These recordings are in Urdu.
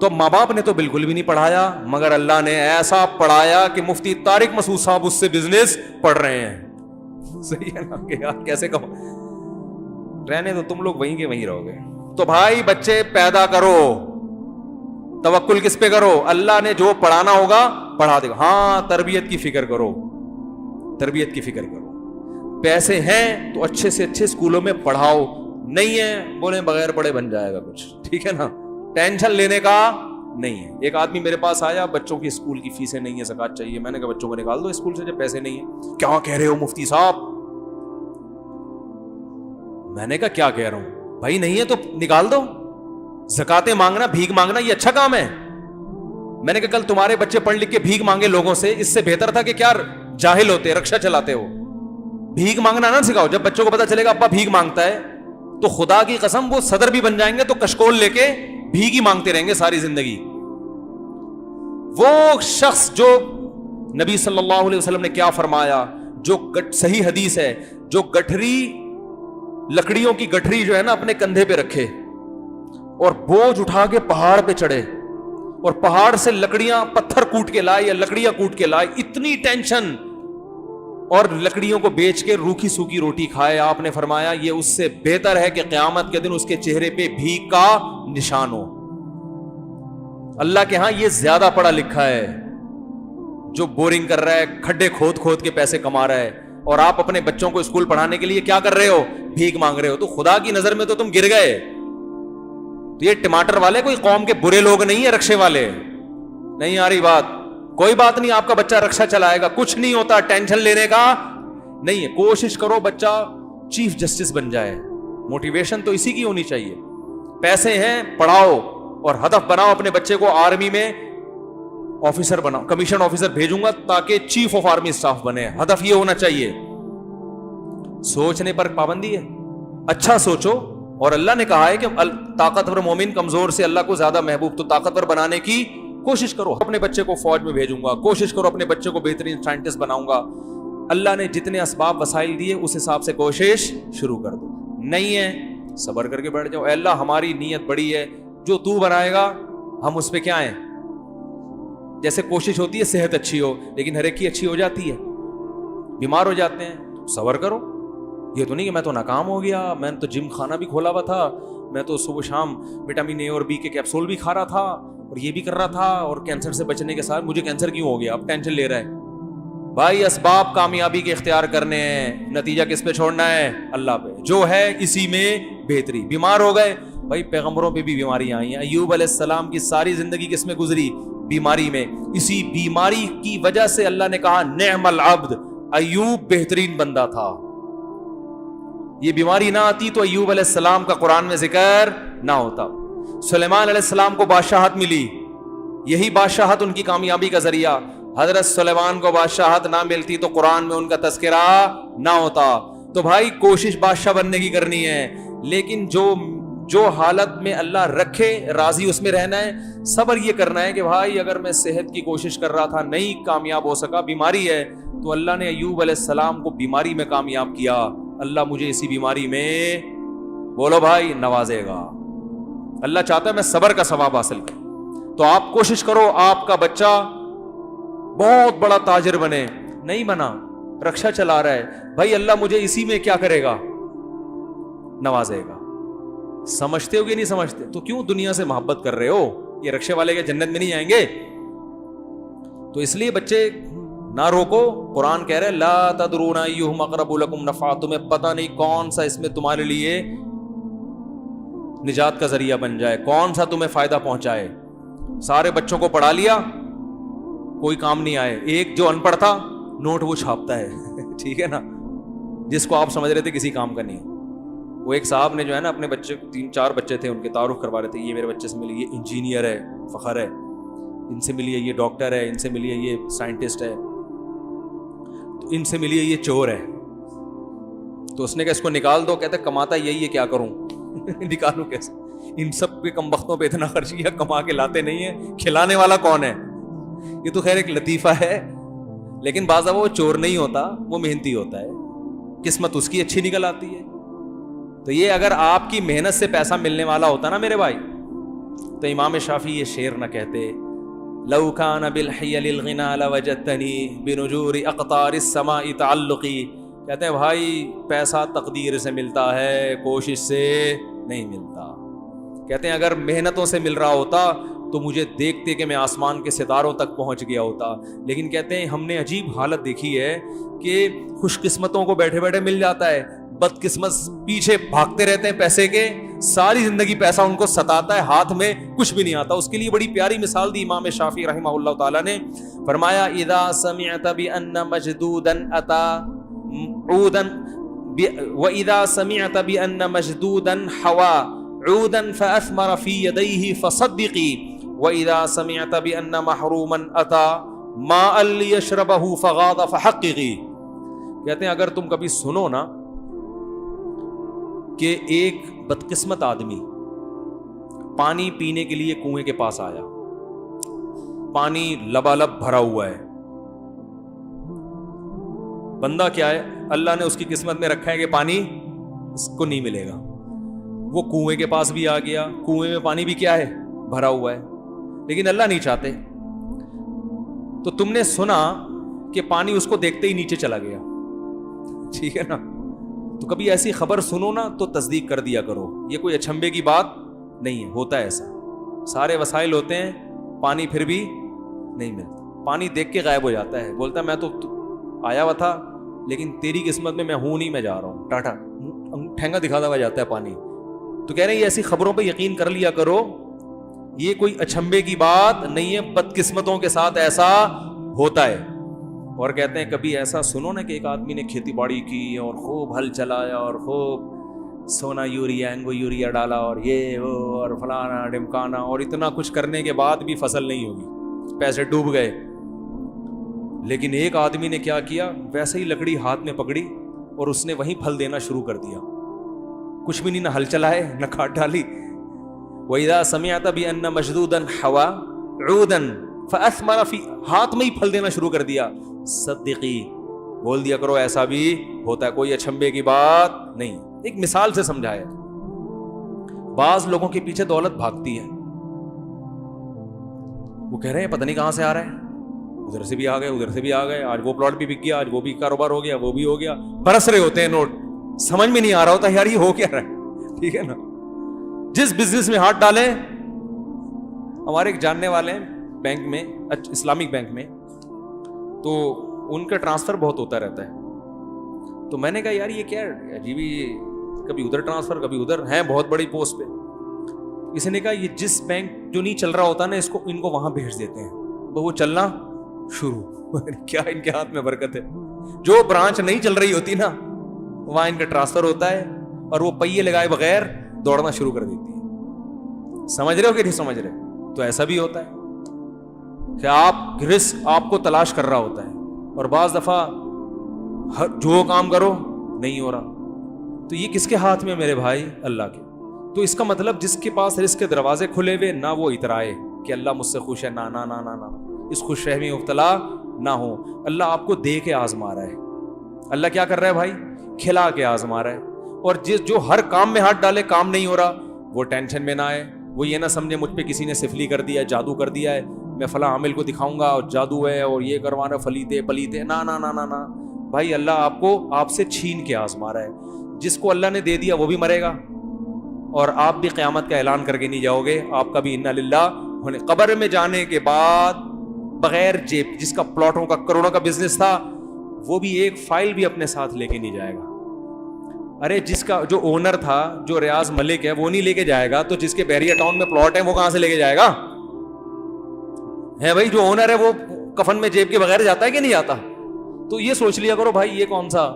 تو ماں باپ نے تو بالکل بھی نہیں پڑھایا, مگر اللہ نے ایسا پڑھایا کہ مفتی طارق مسعود صاحب اس سے بزنس پڑھ رہے ہیں. صحیح ہے نا کہ یار کیسے کہو, رہنے تو تم لوگ وہیں کے وہیں رہو گے. تو بھائی بچے پیدا کرو, توکل کس پہ کرو, اللہ نے جو پڑھانا ہوگا پڑھا دے گا. ہاں تربیت کی فکر کرو, تربیت کی فکر کرو. پیسے ہیں تو اچھے سے اچھے اسکولوں میں پڑھاؤ, نہیں ہے بولیں بغیر پڑھے بن جائے گا کچھ, ٹھیک ہے نا, ٹینشن لینے کا نہیں ہے. ایک آدمی میرے پاس آیا, بچوں کی اسکول کی فیسیں نہیں ہے, زکات چاہیے. میں نے کہا بچوں کو نکال دو اسکول سے جب پیسے نہیں ہیں. کیا کہہ رہے ہو مفتی صاحب؟ میں نے کہا کیا کہہ رہا ہوں بھائی, نہیں ہے تو نکال دو. زکاتیں مانگنا, بھیک مانگنا یہ اچھا کام ہے؟ میں نے کہا کل تمہارے بچے پڑھ لکھ کے بھیک مانگے لوگوں سے, اس سے بہتر تھا کہ کیا جاہل ہوتے, رکشا چلاتے ہو. بھیک مانگنا نہ سکھاؤ. جب بچوں کو پتا چلے گا ابا بھیک مانگتا ہے تو خدا کی قسم وہ صدر بھی بن جائیں گے تو کشکول لے کے بھیک ہی مانگتے رہیں گے ساری زندگی. وہ شخص جو نبی صلی اللہ علیہ وسلم نے کیا فرمایا, جو صحیح حدیث ہے, جو گٹھری لکڑیوں کی گٹھری جو ہے نا اپنے کندھے پہ رکھے اور بوجھ اٹھا کے پہاڑ پہ چڑھے اور پہاڑ سے لکڑیاں پتھر کوٹ کے لائے یا لکڑیاں کوٹ کے لائے, اتنی ٹینشن, اور لکڑیوں کو بیچ کے روکھی سوکھی روٹی کھائے. آپ نے فرمایا یہ اس سے بہتر ہے کہ قیامت کے دن اس کے چہرے پہ بھیک کا نشان ہو. اللہ کے ہاں یہ زیادہ پڑھا لکھا ہے جو بورنگ کر رہا ہے, کھڈے کھود کھود کے پیسے کما رہا ہے, اور آپ اپنے بچوں کو اسکول پڑھانے کے لیے کیا کر رہے ہو, بھیک مانگ رہے ہو. تو خدا کی نظر میں تو تم گر گئے. تو یہ ٹماٹر والے کوئی قوم کے برے لوگ نہیں ہیں, رکشے والے نہیں آ رہی بات. کوئی بات نہیں, آپ کا بچہ رکشا چلائے گا, کچھ نہیں ہوتا, ٹینشن لینے کا نہیں ہے. کوشش کرو بچہ چیف جسٹس بن جائے, موٹیویشن تو اسی کی ہونی چاہیے. پیسے ہیں پڑھاؤ, اور ہدف بناؤ اپنے بچے کو آرمی میں آفیسر بناؤ, کمیشن آفیسر بھیجوں گا تاکہ چیف آف آرمی اسٹاف بنے. ہدف یہ ہونا چاہیے. سوچنے پر پابندی ہے, اچھا سوچو. اور اللہ نے کہا ہے کہ طاقتور مومن کمزور سے اللہ کو زیادہ محبوب, تو طاقتور بنانے کی کوشش کرو. اپنے بچے کو فوج میں بھیجوں گا, کوشش کرو اپنے بچے کو بہترین سائنٹسٹ بناؤں گا. اللہ نے جتنے اسباب وسائل دیے اس حساب سے کوشش شروع کر دو. نہیں ہے صبر کر کے بیٹھ جاؤ, اے اللہ ہماری نیت بڑی ہے, جو تو بنائے گا ہم اس پہ کیا ہیں. جیسے کوشش ہوتی ہے صحت اچھی ہو, لیکن ہر ایک کی اچھی ہو جاتی ہے, بیمار ہو جاتے ہیں. صبر کرو. یہ تو نہیں کہ میں تو ناکام ہو گیا, میں نے تو جم خانہ بھی کھولا ہوا تھا, میں تو صبح شام وٹامن اے اور بی کے کیپسول بھی کھا رہا تھا, اور یہ بھی کر رہا تھا, اور کینسر سے بچنے کے ساتھ مجھے کینسر کیوں ہو گیا, اب ٹینشن لے رہا ہے. بھائی اسباب کامیابی کے اختیار کرنے ہیں, نتیجہ کس پہ چھوڑنا ہے, اللہ پہ. جو ہے اسی میں بہتری. بیمار ہو گئے, بھائی پیغمبروں پہ بھی بیماریاں آئی ہیں. ایوب علیہ السلام کی ساری زندگی کس میں گزری, بیماری میں. اسی بیماری کی وجہ سے اللہ نے کہا نعم العبد, ایوب بہترین بندہ تھا. یہ بیماری نہ آتی تو ایوب علیہ السلام کا قرآن میں ذکر نہ ہوتا. سلیمان علیہ السلام کو بادشاہت ملی, یہی بادشاہت ان کی کامیابی کا ذریعہ. حضرت سلیمان کو بادشاہت نہ ملتی تو قرآن میں ان کا تذکرہ نہ ہوتا. تو بھائی کوشش بادشاہ بننے کی کرنی ہے, لیکن جو حالت میں اللہ رکھے راضی اس میں رہنا ہے. صبر یہ کرنا ہے کہ بھائی اگر میں صحت کی کوشش کر رہا تھا نہیں کامیاب ہو سکا, بیماری ہے, تو اللہ نے ایوب علیہ السلام کو بیماری میں کامیاب کیا. اللہ مجھے اسی بیماری میں بولو بھائی نوازے گا. اللہ چاہتا ہے میں صبر کا ثواب حاصل کروں. تو آپ کوشش کرو آپ کا بچہ بہت بڑا تاجر بنے. نہیں بنا, رکشا چلا رہا ہے, بھائی اللہ مجھے اسی میں کیا کرے گا, نوازے گا. سمجھتے ہو کہ نہیں سمجھتے؟ تو کیوں دنیا سے محبت کر رہے ہو؟ یہ رکشے والے کے جنت میں نہیں آئیں گے. تو اس لیے بچے نہ روکو. قرآن کہہ رہے لا تدرون ایہم اقرب لکم نفعا, تمہیں پتہ نہیں کون سا اس میں تمہارے لیے نجات کا ذریعہ بن جائے, کون سا تمہیں فائدہ پہنچائے. سارے بچوں کو پڑھا لیا, کوئی کام نہیں آئے. ایک جو ان پڑھ تھا نوٹ وہ چھاپتا ہے ٹھیک ہے نا, جس کو آپ سمجھ رہے تھے کسی کام کا نہیں. وہ ایک صاحب نے جو ہے نا اپنے بچے 3-4 بچے تھے, ان کے تعارف کروا رہے تھے, یہ میرے بچے سے ملیے, یہ انجینئر ہے, فخر ہے, ان سے ملیے, یہ ڈاکٹر ہے, ان سے ملیے, یہ سائنٹسٹ ہے, تو ان سے ملیے, یہ چور ہے. تو اس نے کہا اس کو نکال دو. کہتے کماتا یہی ہے, کیا کروں نکالوں کیسے, ان سب کے کم بختوں پہ اتنا خرچ کیا, کما کے لاتے نہیں ہیں, کھلانے والا کون ہے. یہ تو خیر ایک لطیفہ ہے, لیکن بعض وہ چور نہیں ہوتا, وہ محنتی ہوتا ہے, قسمت اس کی اچھی نکل آتی ہے. تو یہ اگر آپ کی محنت سے پیسہ ملنے والا ہوتا نا میرے بھائی, تو امام شافعی یہ شعر نہ کہتے لو کان بالحیل الغنا لوجدتنی بنجور اقطار السماء تعلقی. کہتے ہیں بھائی پیسہ تقدیر سے ملتا ہے، کوشش سے نہیں ملتا. کہتے ہیں اگر محنتوں سے مل رہا ہوتا تو مجھے دیکھتے کہ میں آسمان کے ستاروں تک پہنچ گیا ہوتا. لیکن کہتے ہیں ہم نے عجیب حالت دیکھی ہے کہ خوش قسمتوں کو بیٹھے بیٹھے مل جاتا ہے، بد قسمت پیچھے بھاگتے رہتے ہیں پیسے کے، ساری زندگی پیسہ ان کو ستاتا ہے، ہاتھ میں کچھ بھی نہیں آتا. اس کے لیے بڑی پیاری مثال دی امام شافعی رحمہ اللہ تعالیٰ نے. فرمایا اذا سمعت بان مجدودا اتا عودا واذا سمعت بان مجدودا حوا عودا فاثمر في يديه فصدقي واذا سمعت بان محروما اتى ماء ليشربه فغاض فحققي. کہتے ہیں اگر تم کبھی سنو نا کہ ایک بدقسمت آدمی پانی پینے کے لیے کنویں کے پاس آیا، پانی لبالب بھرا ہوا ہے، بندہ کیا ہے اللہ نے اس کی قسمت میں رکھا ہے کہ پانی اس کو نہیں ملے گا. وہ کنویں کے پاس بھی آ گیا، کنویں میں پانی بھی کیا ہے بھرا ہوا ہے، لیکن اللہ نہیں چاہتے. تو تم نے سنا کہ پانی اس کو دیکھتے ہی نیچے چلا گیا، ٹھیک ہے نا. تو کبھی ایسی خبر سنو نا تو تصدیق کر دیا کرو، یہ کوئی اچھمبے کی بات نہیں ہے، ہوتا ہے ایسا. سارے وسائل ہوتے ہیں، پانی پھر بھی نہیں ملتا. پانی دیکھ کے غائب ہو جاتا ہے، بولتا ہے میں تو آیا ہوا تھا لیکن تیری قسمت میں ہوں نہیں، میں جا رہا ہوں، ٹاٹا ٹھینگا دکھاتا ہوا جاتا ہے پانی. تو کہہ رہے ہیں ایسی خبروں پہ یقین کر لیا کرو، یہ کوئی اچھمبے کی بات نہیں ہے، بدقسمتوں کے ساتھ ایسا ہوتا ہے. اور کہتے ہیں کبھی ایسا سنو نا کہ ایک آدمی نے کھیتی باڑی کی اور خوب ہل چلایا اور خوب سونا یوریا اینگو یوریا ڈالا اور یہ وہ اور فلانا ڈمکانا، اور اتنا کچھ کرنے کے بعد بھی فصل نہیں ہوگی، پیسے ڈوب گئے. لیکن ایک آدمی نے کیا کیا، ویسے ہی لکڑی ہاتھ میں پکڑی اور اس نے وہیں پھل دینا شروع کر دیا. کچھ بھی نہیں، نہ ہل چلائے نہ کھاد ڈالی. وَإِذَا سَمِعْتَ بِأَنَّ مَجْدُودًا حَوَا عُودًا فَأَثْمَرَ فِي، ہاتھ میں ہی پھل دینا شروع کر دیا. صدقی، بول دیا کرو ایسا بھی ہوتا ہے، کوئی اچھمبے کی بات نہیں. ایک مثال سے سمجھایا. بعض لوگوں کے پیچھے دولت بھاگتی ہے، وہ کہہ رہے ہیں پتہ نہیں کہاں سے آ رہا ہے، ادھر سے بھی آ گئے ادھر سے بھی آ گئے، آج وہ پلاٹ بھی بک گیا، آج وہ بھی کاروبار ہو گیا، وہ بھی ہو گیا. برس رہے ہوتے ہیں نوٹ، سمجھ میں نہیں آ رہا ہوتا یار یہ ہو کیا رہا ہے. ٹھیک ہے نا. جس بزنس میں ہاتھ ڈالیں، ہمارے ایک جاننے والے ہیں بینک میں، اسلامک بینک میں، تو ان کا ٹرانسفر بہت ہوتا رہتا ہے. تو میں نے کہا یار یہ کیا عجیبی، کبھی ادھر ٹرانسفر کبھی ادھر، ہیں بہت بڑی پوسٹ پہ. کسی نے کہا یہ جس بینک جو نہیں چل رہا ہوتا نا ان کو وہاں بھیج دیتے ہیں، وہ چلنا شروع. کیا ان کے ہاتھ میں برکت ہے. جو برانچ نہیں چل رہی ہوتی نا وہاں ان کا ٹرانسفر ہوتا ہے اور وہ پہیے لگائے بغیر دوڑنا شروع کر دیتی ہے. سمجھ رہے ہو کہ نہیں سمجھ رہے؟ تو ایسا بھی ہوتا ہے کہ آپ رزق آپ کو تلاش کر رہا ہوتا ہے اور بعض دفعہ جو کام کرو نہیں ہو رہا. تو یہ کس کے ہاتھ میں میرے بھائی؟ اللہ کے. تو اس کا مطلب جس کے پاس رزق کے دروازے کھلے ہوئے نہ وہ اترائے کہ اللہ مجھ سے خوش ہے، نہ اس خوش فہمی مبتلا نہ ہو. اللہ آپ کو دے کے آزما رہا ہے. اللہ کیا کر رہا ہے بھائی؟ کھلا کے آزما رہا ہے. اور جو ہر کام میں ہاتھ ڈالے کام نہیں ہو رہا وہ ٹینشن میں نہ آئے، وہ یہ نہ سمجھے مجھ پہ کسی نے سفلی کر دیا ہے، جادو کر دیا ہے، میں فلاں عامل کو دکھاؤں گا اور جادو ہے اور یہ کروانا فلیتے پلیتے. نہ بھائی، اللہ آپ کو آپ سے چھین کے آزما رہا ہے. جس کو اللہ نے دے دیا وہ بھی مرے گا اور آپ بھی قیامت کا اعلان کر کے نہیں جاؤ گے. آپ کا بھی انا للہ ہونے. قبر میں جانے کے بعد بغیر جیب، جس کا پلاٹوں کا کروڑوں کا بزنس تھا وہ بھی ایک فائل بھی اپنے ساتھ لے کے نہیں جائے گا. ارے جس کا جو اونر تھا، جو ریاض ملک ہے، وہ نہیں لے کے جائے گا تو جس کے بحریہ ٹاؤن میں پلاٹ ہے وہ کہاں سے لے کے جائے گا؟ ہے بھائی، جو اونر ہے وہ کفن میں جیب کے بغیر جاتا ہے کہ نہیں جاتا؟ تو یہ سوچ لیا کرو بھائی، یہ کون سا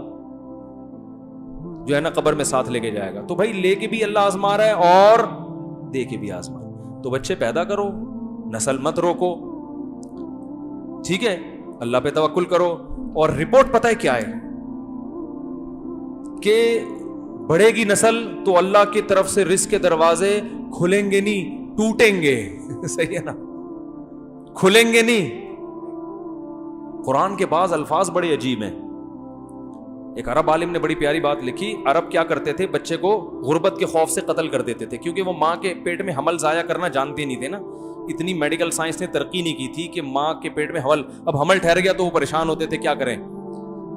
جو ہے نا قبر میں ساتھ لے کے جائے گا. تو بھائی لے کے بھی اللہ آزما رہا ہے اور دے کے بھی آزما رہا ہے. تو بچے پیدا کرو، نسل مت روکو، ٹھیک ہے، اللہ پہ توکل کرو. اور رپورٹ پتہ ہے کیا ہے کہ بڑھے گی نسل تو اللہ کی طرف سے رزق کے دروازے کھلیں گے نہیں، ٹوٹیں گے. صحیح ہے نا؟ کھلیں گے نہیں. قرآن کے بعض الفاظ بڑے عجیب ہیں. ایک عرب عالم نے بڑی پیاری بات لکھی. عرب کیا کرتے تھے, بچے کو غربت کے خوف سے قتل کر دیتے تھے, کیونکہ وہ ماں کے پیٹ میں حمل ضائع کرنا جانتے نہیں تھے نا. اتنی میڈیکل سائنس نے ترقی نہیں کی تھی کہ ماں کے پیٹ میں حمل, اب حمل ٹھہر گیا تو وہ پریشان ہوتے تھے کیا کریں,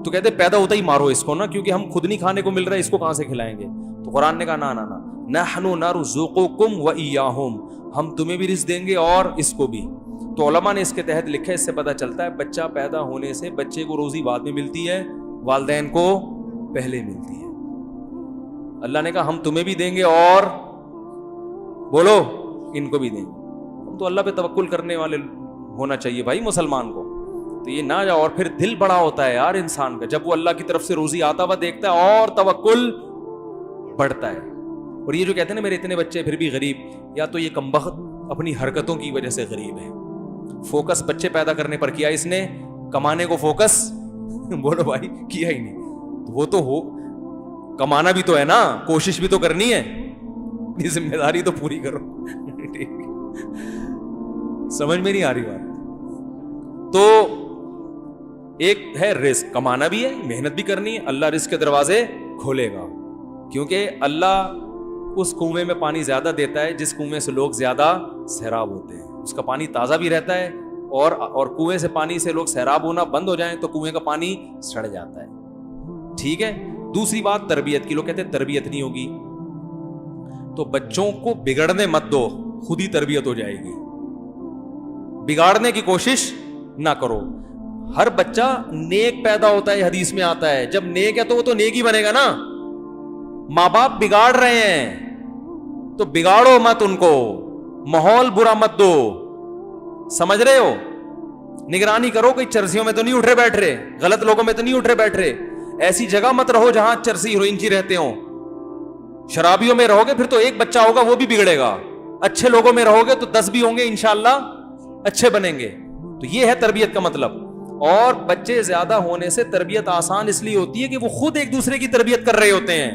تو کہتے پیدا ہوتا ہی مارو اس کو نا, کیونکہ ہم خود نہیں کھانے کو مل رہا ہے, اس کو کہاں سے کھلائیں گے. تو قرآن نے کہا نا نا نا, نحن نرزقکم وإیاہم, ہم تمہیں بھی رزق دیں گے اور اس کو بھی. تو علماء نے اس کے تحت لکھا ہے, اس سے پتہ چلتا ہے بچہ پیدا ہونے سے بچے کو روزی بعد میں ملتی ہے, والدین کو پہلے ملتی ہے. اللہ نے کہا ہم تمہیں بھی دیں گے اور بولو ان کو بھی دیں گے. تو اللہ پہ توکل کرنے والے ہونا چاہیے بھائی مسلمان کو. تو یہ نہ جاؤ, اور پھر دل بڑا ہوتا ہے یار انسان کا جب وہ اللہ کی طرف سے روزی آتا ہوا دیکھتا ہے, اور توکل بڑھتا ہے. اور یہ جو کہتے ہیں نا میرے اتنے بچے پھر بھی غریب, یا تو یہ کمبخت اپنی حرکتوں کی وجہ سے غریب ہے. فوکس بچے پیدا کرنے پر کیا اس نے, کمانے کو فوکس بولو بھائی کیا ہی نہیں. وہ تو ہو, کمانا بھی تو ہے نا, کوشش بھی تو کرنی ہے, یہ ذمہ داری تو پوری کرو. سمجھ میں نہیں آ رہی بات. تو ایک ہے رزق, کمانا بھی ہے, محنت بھی کرنی ہے, اللہ رزق کے دروازے کھولے گا, کیونکہ اللہ اس کنویں میں پانی زیادہ دیتا ہے جس کنویں سے لوگ زیادہ سیراب ہوتے ہیں. اس کا پانی تازہ بھی رہتا ہے, اور کنویں سے پانی سے لوگ سیراب ہونا بند ہو جائیں تو کنویں کا پانی سڑ جاتا ہے. ٹھیک ہے. دوسری بات تربیت کی, لوگ کہتے ہیں تربیت نہیں ہوگی, تو بچوں کو بگڑنے مت دو, خود ہی تربیت ہو جائے گی. بگاڑنے کی کوشش نہ کرو. ہر بچہ نیک پیدا ہوتا ہے, حدیث میں آتا ہے, جب نیک ہے تو وہ تو نیک ہی بنے گا نا. ماں باپ بگاڑ رہے ہیں تو بگاڑو مت ان کو, ماحول برا مت دو. سمجھ رہے ہو, نگرانی کرو, کوئی چرسیوں میں تو نہیں اٹھ رہے بیٹھ رہے, غلط لوگوں میں تو نہیں اٹھ رہے بیٹھ رہے, ایسی جگہ مت رہو جہاں چرسی ہیروئنچی رہتے ہوں. شرابیوں میں رہو گے پھر تو ایک بچہ ہوگا وہ بھی بگڑے گا, اچھے لوگوں میں رہو گے تو 10 بھی ہوں گے انشاءاللہ اچھے بنیں گے. تو یہ ہے تربیت کا مطلب. اور بچے زیادہ ہونے سے تربیت آسان اس لیے ہوتی ہے کہ وہ خود ایک دوسرے کی تربیت کر رہے ہوتے ہیں.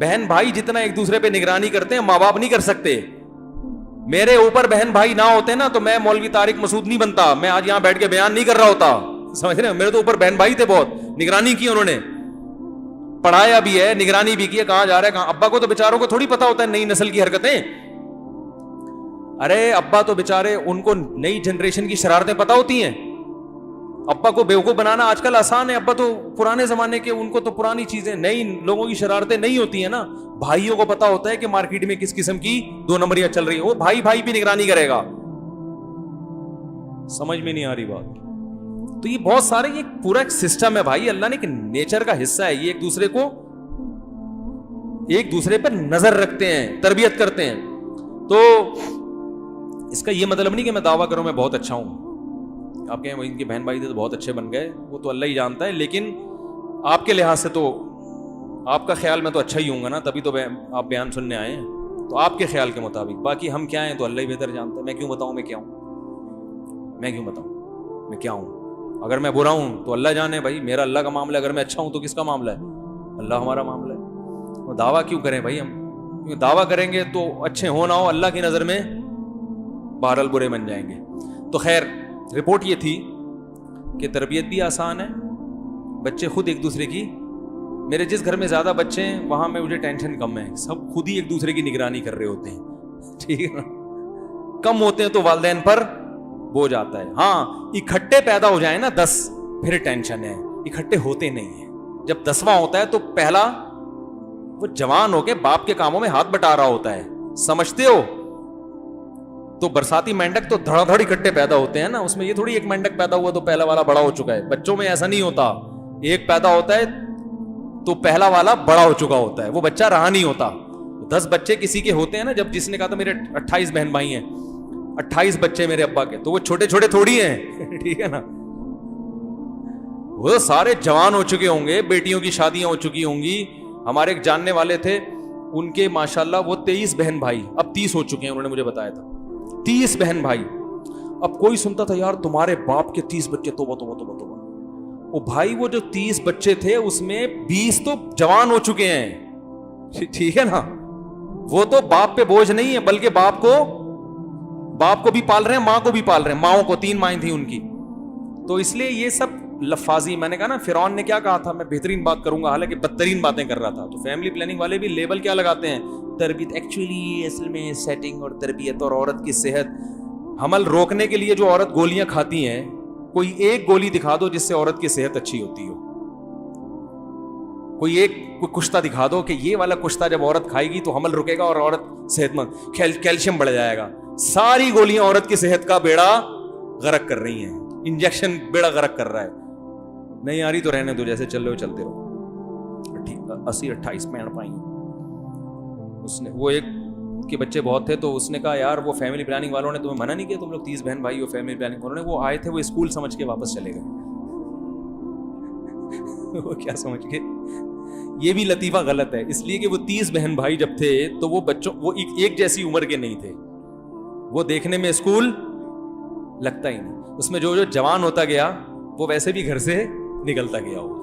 بہن بھائی جتنا ایک دوسرے پہ نگرانی کرتے ہیں ماں باپ نہیں کر سکتے. میرے اوپر بہن بھائی نہ ہوتے نا تو میں مولوی طارق مسعود نہیں بنتا, میں آج یہاں بیٹھ کے بیان نہیں کر رہا ہوتا. سمجھ رہے ہیں, میرے تو اوپر بہن بھائی تھے, بہت نگرانی کی انہوں نے, پڑھایا بھی ہے, نگرانی بھی کی ہے, کہاں جا رہا ہے کہاں. ابا کو تو بیچاروں کو تھوڑی پتا ہوتا ہے نئی نسل کی حرکتیں. ارے ابا تو بیچارے, ان کو نئی جنریشن کی شرارتیں پتا ہوتی ہیں. ابا کو بیوقوف بنانا آج کل آسان ہے, ابا تو پرانے زمانے کے, ان کو تو پرانی چیزیں, نئی لوگوں کی شرارتیں نہیں ہوتی ہیں نا. بھائیوں کو پتا ہوتا ہے کہ مارکیٹ میں کس قسم کی 2 نمبریاں چل رہی ہیں, وہ بھائی بھائی بھی نگرانی کرے گا. سمجھ میں نہیں آ رہی بات. تو یہ بہت سارے, یہ پورا ایک سسٹم ہے بھائی, اللہ نے ایک نیچر کا حصہ ہے, یہ ایک دوسرے کو ایک دوسرے پر نظر رکھتے ہیں, تربیت کرتے ہیں. تو اس کا یہ مطلب نہیں کہ میں دعویٰ کروں میں بہت اچھا ہوں. آپ کہیں ان کے بہن بھائی تھے تو بہت اچھے بن گئے, وہ تو اللہ ہی جانتا ہے, لیکن آپ کے لحاظ سے تو آپ کا خیال میں تو اچھا ہی ہوں گا نا, تبھی تو آپ بیان سننے آئے ہیں. تو آپ کے خیال کے مطابق, باقی ہم کیا ہیں تو اللہ ہی بہتر جانتا ہے. میں کیوں بتاؤں میں کیا ہوں, میں کیوں بتاؤں میں کیا ہوں. اگر میں برا ہوں تو اللہ جانے بھائی, میرا اللہ کا معاملہ ہے. اگر میں اچھا ہوں تو کس کا معاملہ ہے, اللہ ہمارا معاملہ ہے. اور دعویٰ کیوں کریں بھائی ہم, کیونکہ دعویٰ کریں گے تو اچھے ہو نہ ہو اللہ کی نظر میں بہرحال برے بن جائیں گے. تو خیر رپورٹ یہ تھی کہ تربیت بھی آسان ہے, بچے خود ایک دوسرے کی, میرے جس گھر میں زیادہ بچے ہیں وہاں میں مجھے ٹینشن کم ہے, سب خود ہی ایک دوسرے کی نگرانی کر رہے ہوتے ہیں. ٹھیک ہے نا, کم ہوتے ہیں تو والدین پر بوجھ آتا ہے. ہاں اکٹھے پیدا ہو جائیں نا 10 پھر ٹینشن ہے, اکٹھے ہوتے نہیں ہیں. جب 10واں ہوتا ہے تو پہلا وہ جوان ہو کے باپ کے کاموں میں ہاتھ بٹا رہا ہوتا ہے, سمجھتے ہو. تو برساتی مینڈک تو دھڑا دھڑ اکٹھے پیدا ہوتے ہیں نا, اس میں یہ تھوڑی ایک مینڈک پیدا ہوا تو پہلا والا بڑا ہو چکا ہے. بچوں میں ایسا نہیں ہوتا, ایک پیدا ہوتا ہے تو پہلا والا بڑا ہو چکا ہوتا ہے, وہ بچہ رہا نہیں ہوتا. 10 بچے کسی کے ہوتے ہیں نا, جب جس نے کہا تھا میرے 28 بہن بھائی ہیں, 28 بچے میرے ابا کے, تو وہ چھوٹے چھوٹے تھوڑی ہیں. ٹھیک ہے نا, وہ سارے جوان ہو چکے ہوں گے, بیٹیوں کی شادیاں ہو چکی ہوں گی. ہمارے ایک جاننے والے تھے, ان کے ماشاءاللہ وہ 23 بہن بھائی, اب 30 ہو چکے ہیں, انہوں نے مجھے بتایا تھا 30 بہن بھائی. اب کوئی سنتا تھا یار تمہارے باپ کے 30 بچے, توبہ توبہ توبہ توبہ. وہ بھائی وہ جو 30 بچے تھے اس میں 20 تو جوان ہو چکے ہیں. ٹھیک ہے نا, وہ تو باپ پہ بوجھ نہیں ہے, بلکہ باپ کو بھی پال رہے ہیں, ماں کو بھی پال رہے ہیں. ماؤں کو 3 مائیں تھیں ان کی. تو اس لیے یہ سب لفاظی, میں نے کہا نا فرعون نے کیا کہا تھا, میں بہترین بات کروں گا, حالانکہ بدترین باتیں کر رہا تھا. تو فیملی پلاننگ والے بھی لیبل کیا لگاتے ہیں, تربیت. ایکچولی اصل میں سیٹنگ اور تربیت اور عورت کی صحت, حمل روکنے کے لیے جو عورت گولیاں کھاتی ہیں, کوئی ایک گولی دکھا دو جس سے عورت کی صحت اچھی ہوتی ہو. کوئی کشتہ دکھا دو کہ یہ والا کشتہ جب عورت کھائے گی تو حمل رکے گا اور عورت صحت مند, کیلشیم بڑھ جائے گا. ساری گولیاں عورت کی صحت کا بیڑا غرق کر رہی ہیں, انجیکشن بیڑا غرق کر رہا ہے. نہیں آ رہی تو رہنے دو, جیسے چل رہے ہو چلتے رہو. 80-28 پینٹ پائیں. اس نے, وہ ایک کے بچے بہت تھے تو اس نے کہا یار وہ فیملی پلاننگ والوں نے تمہیں منع نہیں کیا, تم لوگ 30 بہن بھائی ہو, فیملی پلاننگ والوں نے, وہ آئے تھے وہ اسکول سمجھ کے واپس چلے گئے. وہ کیا سمجھ کے, یہ بھی لطیفہ غلط ہے, اس لیے کہ وہ 30 بہن بھائی جب تھے تو وہ بچوں, وہ ایک جیسی عمر کے نہیں تھے, وہ دیکھنے میں اسکول لگتا ہی نہیں. اس میں جو جوان ہوتا گیا وہ ویسے بھی گھر سے نکلتا گیا ہوگا,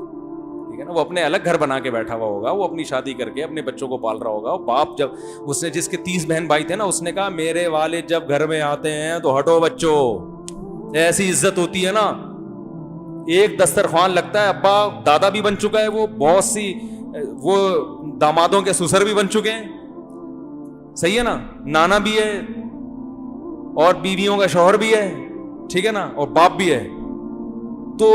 ٹھیک ہے نا, وہ اپنے الگ گھر بنا کے بیٹھا ہوا ہوگا, وہ اپنی شادی کر کے اپنے بچوں کو پال رہا ہوگا. باپ جب اس نے, جس کے 30 بہن بھائی تھے نا, اس نے کہا میرے والد جب گھر میں آتے ہیں تو ہٹو بچوں, ایسی عزت ہوتی ہے نا. ایک دسترخوان لگتا ہے, ابا دادا بھی بن چکا ہے, وہ بہت سی وہ دامادوں کے سسر بھی بن چکے ہیں, صحیح ہے نا, نانا بھی ہے اور بیویوں کا شوہر بھی ہے, ٹھیک ہے نا, اور باپ بھی ہے. تو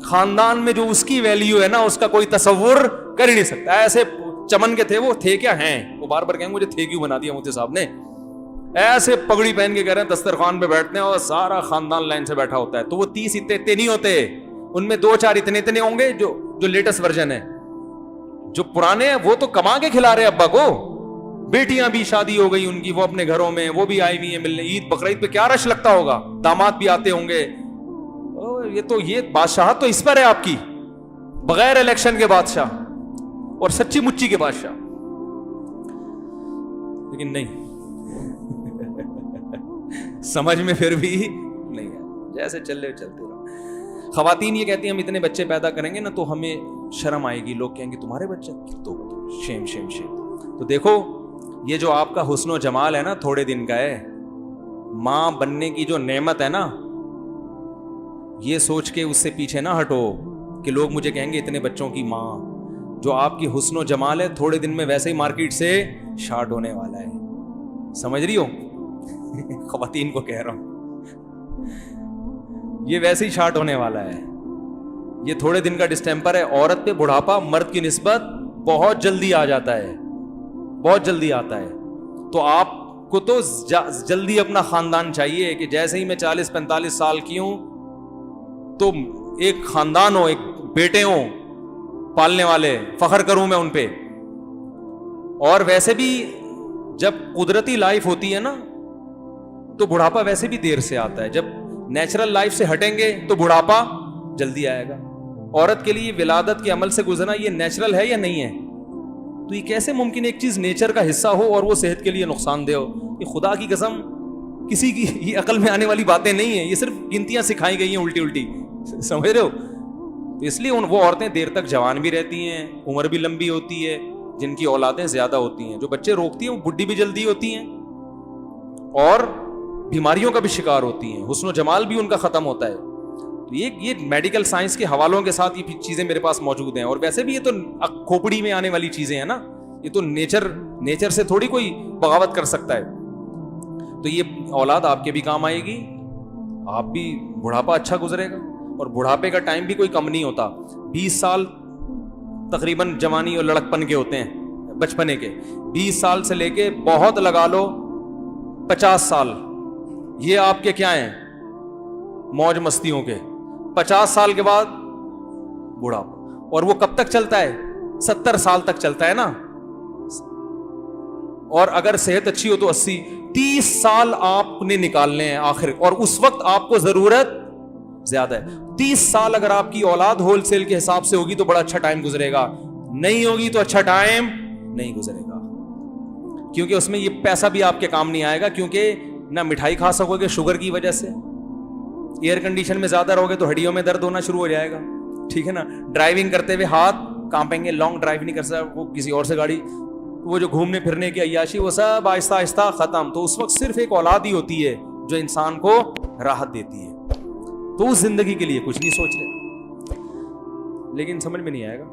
خاندان میں جو اس کی ویلیو ہے نا, اس کا کوئی تصور کر ہی نہیں سکتا. ایسے چمن کے تھے وہ, تھے کیا ہیں, وہ بار بار کہیں مجھے تھے کیوں بنا دیا مفتی صاحب نے. ایسے پگڑی پہن کے کہہ رہے ہیں دسترخوان پہ بیٹھتے ہیں اور سارا خاندان لائن سے بیٹھا ہوتا ہے. تو وہ 30 اتنے نہیں ہوتے, ان میں 2-4 اتنے ہوں گے جو لیٹسٹ ورژن ہے. جو پرانے ہیں وہ تو کما کے کھلا رہے ابا کو, بیٹیاں بھی شادی ہو گئی ان کی, وہ اپنے گھروں میں, وہ بھی آئی ہوئی ہیں ملنے. عید بقرعید پہ کیا رش لگتا ہوگا, داماد بھی آتے ہوں گے. یہ بادشاہت تو اس پر ہے آپ کی, بغیر الیکشن کے بادشاہ اور سچی مچی کے بادشاہ. لیکن نہیں, سمجھ میں پھر بھی نہیں ہے, جیسے چل رہے چلتے رہو. خواتین یہ کہتی ہیں ہم اتنے بچے پیدا کریں گے نا تو ہمیں شرم آئے گی, لوگ کہیں گے تمہارے بچے, تو شیم شیم شیم. تو دیکھو یہ جو آپ کا حسن و جمال ہے نا تھوڑے دن کا ہے, ماں بننے کی جو نعمت ہے نا, یہ سوچ کے اس سے پیچھے نہ ہٹو کہ لوگ مجھے کہیں گے اتنے بچوں کی ماں. جو آپ کی حسن و جمال ہے تھوڑے دن میں ویسے ہی مارکیٹ سے شارٹ ہونے والا ہے, سمجھ رہی ہو. خواتین کو کہہ رہا ہوں, یہ ویسے ہی شارٹ ہونے والا ہے. یہ تھوڑے دن کا ڈسٹیمپر ہے. عورت پہ بڑھاپا مرد کی نسبت بہت جلدی آ جاتا ہے, بہت جلدی آتا ہے. تو آپ کو تو جلدی اپنا خاندان چاہیے کہ جیسے ہی میں 40-45 سال کی ہوں تو ایک خاندان ہو, ایک بیٹے ہوں پالنے والے, فخر کروں میں ان پہ. اور ویسے بھی جب قدرتی لائف ہوتی ہے نا تو بڑھاپا ویسے بھی دیر سے آتا ہے. جب نیچرل لائف سے ہٹیں گے تو بڑھاپا جلدی آئے گا. عورت کے لیے ولادت کے عمل سے گزرنا یہ نیچرل ہے یا نہیں ہے؟ تو یہ کیسے ممکن ایک چیز نیچر کا حصہ ہو اور وہ صحت کے لیے نقصان دہ ہو؟ یہ خدا کی قسم کسی کی یہ عقل میں آنے والی باتیں نہیں ہیں, یہ صرف گنتیاں سکھائی گئی ہیں الٹی الٹی, سمجھ رہے ہو. تو اس لیے وہ عورتیں دیر تک جوان بھی رہتی ہیں, عمر بھی لمبی ہوتی ہے, جن کی اولادیں زیادہ ہوتی ہیں. جو بچے روکتی ہیں وہ بڈھی بھی جلدی ہوتی ہیں اور بیماریوں کا بھی شکار ہوتی ہیں, حسن و جمال بھی ان کا ختم ہوتا ہے. تو یہ میڈیکل سائنس کے حوالوں کے ساتھ یہ چیزیں میرے پاس موجود ہیں. اور ویسے بھی یہ تو کھوپڑی میں آنے والی چیزیں ہیں نا, یہ تو نیچر سے تھوڑی کوئی بغاوت کر سکتا ہے. تو یہ اولاد آپ کے بھی کام آئے گی, آپ بھی بڑھاپا اچھا گزرے گا. اور بڑھاپے کا ٹائم بھی کوئی کم نہیں ہوتا. 20 سال تقریباً جوانی اور لڑکپن کے ہوتے ہیں, بچپنے کے. 20 سال سے لے کے بہت لگا لو 50 سال, یہ آپ کے کیا ہیں, موج مستیوں کے. 50 سال کے بعد بڑھاپا, اور وہ کب تک چلتا ہے؟ 70 سال تک چلتا ہے نا. اور اگر صحت اچھی ہو تو 80. 30 سال آپ نے نکالنے ہیں آخر, اور اس وقت آپ کو ضرورت زیادہ ہے. 30 سال اگر آپ کی اولاد ہول سیل کے حساب سے ہوگی تو بڑا اچھا ٹائم گزرے گا, نہیں ہوگی تو اچھا ٹائم نہیں گزرے گا. کیونکہ اس میں یہ پیسہ بھی آپ کے کام نہیں آئے گا, کیونکہ نہ مٹھائی کھا سکو گے شوگر کی وجہ سے, ایئر کنڈیشن میں زیادہ رہو گے تو ہڈیوں میں درد ہونا شروع ہو جائے گا, ٹھیک ہے نا. ڈرائیونگ کرتے ہوئے ہاتھ کانپیں گے, لانگ ڈرائیو نہیں کر سکتا, وہ کسی اور سے گاڑی, وہ جو گھومنے پھرنے کی عیاشی وہ سب آہستہ آہستہ ختم. تو اس وقت صرف ایک اولاد ہی ہوتی ہے جو انسان کو راحت دیتی ہے. تو اس زندگی کے لیے کچھ نہیں سوچ رہے. لیکن سمجھ میں نہیں آئے گا.